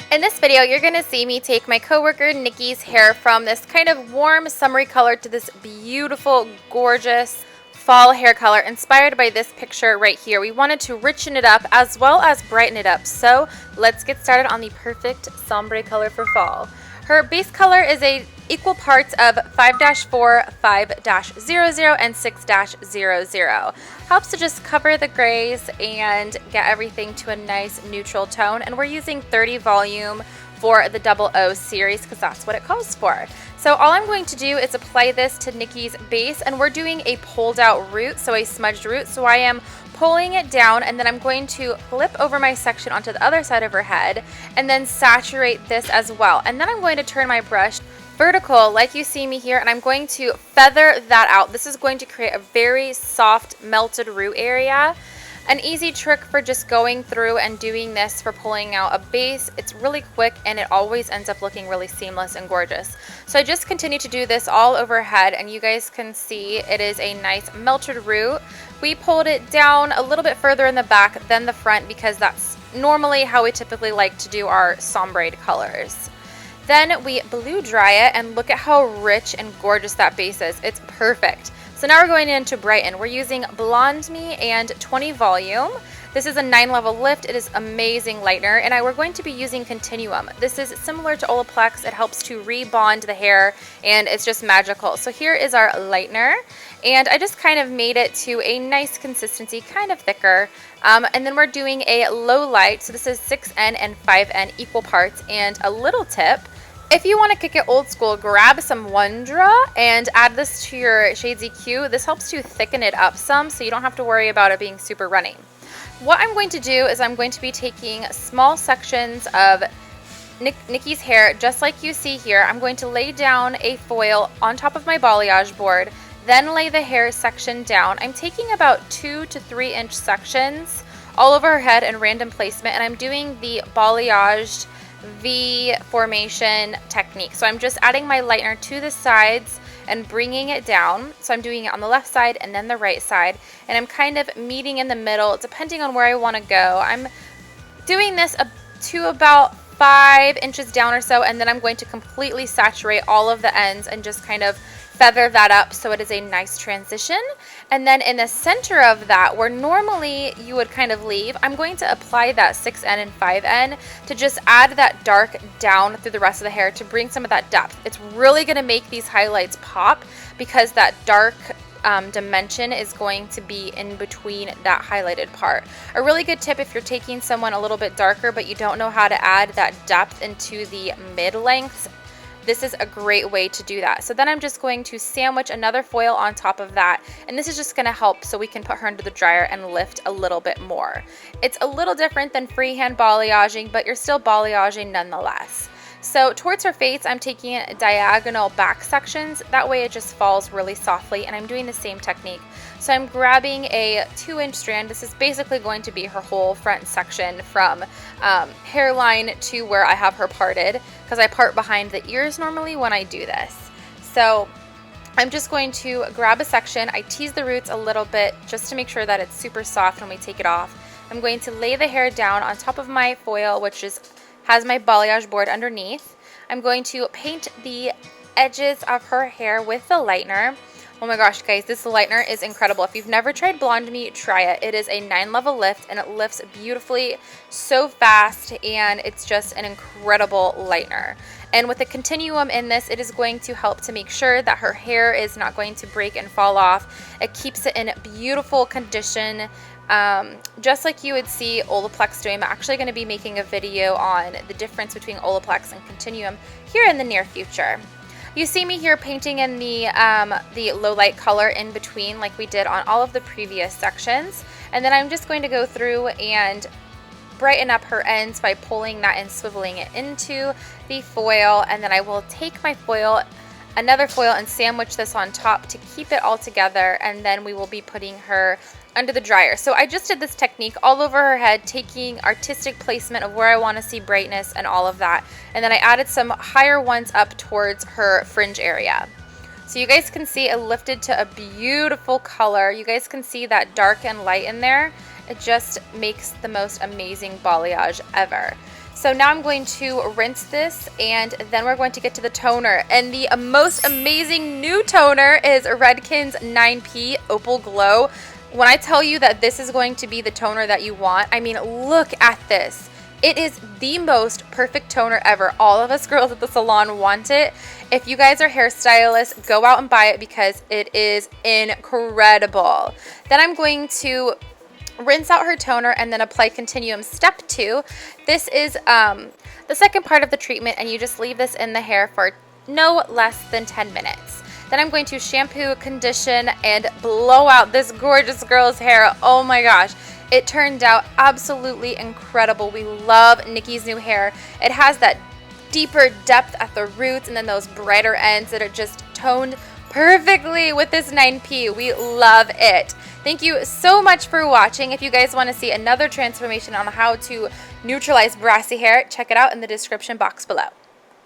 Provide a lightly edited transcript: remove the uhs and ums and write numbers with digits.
In this video, you're going to see me take my coworker Nikki's hair from this kind of warm, summery color to this beautiful, gorgeous fall hair color inspired by this picture right here. We wanted to richen it up as well as brighten it up. So let's get started on the perfect sombre color for fall. Her base color is a equal parts of 5-4, 5-00, and 6-00. Helps to just cover the grays and get everything to a nice neutral tone. And we're using 30 volume for the 00 series because that's what it calls for. So all I'm going to do is apply this to Nikki's base, and we're doing a pulled out root, so a smudged root. So I am pulling it down, and then I'm going to flip over my section onto the other side of her head and then saturate this as well. And then I'm going to turn my brush vertical like you see me here, and I'm going to feather that out. This is going to create a very soft melted root area. An easy trick for just going through and doing this for pulling out a base. It's really quick and it always ends up looking really seamless and gorgeous. So I just continue to do this all over her head, and you guys can see it is a nice melted root. We pulled it down a little bit further in the back than the front because that's normally how we typically like to do our sombre colors. Then we blow dry it, and look at how rich and gorgeous that base is. It's perfect. So now we're going into brighten. We're using Blonde Me and 20 volume. This is a 9-level lift. It is amazing lightener, and we're going to be using Continuum. This is similar to Olaplex. It helps to rebond the hair, and it's just magical. So here is our lightener, and I just kind of made it to a nice consistency, kind of thicker. And then we're doing a low light. So this is 6N and 5N equal parts, and a little tip. If you want to kick it old school, grab some Wondra and add this to your Shades EQ. This helps to thicken it up some so you don't have to worry about it being super runny. What I'm going to do is I'm going to be taking small sections of Nikki's hair, just like you see here. I'm going to lay down a foil on top of my balayage board, then lay the hair section down. I'm taking about 2 to 3 inch sections all over her head in random placement, and I'm doing the balayaged V formation technique. So I'm just adding my lightener to the sides and bringing it down. So I'm doing it on the left side and then the right side, and I'm kind of meeting in the middle depending on where I want to go. I'm doing this to about 5 inches down or so, and then I'm going to completely saturate all of the ends and just kind of feather that up so it is a nice transition. And then in the center of that, where normally you would kind of leave, I'm going to apply that 6N and 5N to just add that dark down through the rest of the hair to bring some of that depth. It's really going to make these highlights pop because that dark dimension is going to be in between that highlighted part. A really good tip if you're taking someone a little bit darker but you don't know how to add that depth into the mid-lengths, this is a great way to do that. So then I'm just going to sandwich another foil on top of that, and this is just going to help so we can put her under the dryer and lift a little bit more. It's a little different than freehand balayaging, but you're still balayaging nonetheless. So towards her face, I'm taking diagonal back sections. That way it just falls really softly, and I'm doing the same technique. So I'm grabbing a 2-inch strand. This is basically going to be her whole front section from hairline to where I have her parted, because I part behind the ears normally when I do this. So I'm just going to grab a section. I tease the roots a little bit just to make sure that it's super soft when we take it off. I'm going to lay the hair down on top of my foil, which has my balayage board underneath. I'm going to paint the edges of her hair with the lightener. Oh my gosh, guys, this lightener is incredible. If you've never tried Blonde Me, try it. It is a 9-level lift, and it lifts beautifully, so fast, and it's just an incredible lightener. And with the Continuum in this, it is going to help to make sure that her hair is not going to break and fall off. It keeps it in beautiful condition, just like you would see Olaplex doing. I'm actually going to be making a video on the difference between Olaplex and Continuum here in the near future. You see me here painting in the low light color in between like we did on all of the previous sections. And then I'm just going to go through and brighten up her ends by pulling that and swiveling it into the foil. And then I will take my foil, another foil, and sandwich this on top to keep it all together. And then we will be putting her under the dryer. So I just did this technique all over her head, taking artistic placement of where I want to see brightness and all of that. And then I added some higher ones up towards her fringe area. So you guys can see it lifted to a beautiful color. You guys can see that dark and light in there. It just makes the most amazing balayage ever. So now I'm going to rinse this, and then we're going to get to the toner. And the most amazing new toner is Redken's 9P Opal Glow. When I tell you that this is going to be the toner that you want, I mean, look at this. It is the most perfect toner ever. All of us girls at the salon want it. If you guys are hairstylists, go out and buy it because it is incredible. Then I'm going to rinse out her toner and then apply Continuum Step 2. This is the second part of the treatment, and you just leave this in the hair for no less than 10 minutes. Then I'm going to shampoo, condition, and blow out this gorgeous girl's hair. Oh my gosh. It turned out absolutely incredible. We love Nikki's new hair. It has that deeper depth at the roots and then those brighter ends that are just toned perfectly with this 9P. We love it. Thank you so much for watching. If you guys want to see another transformation on how to neutralize brassy hair, check it out in the description box below.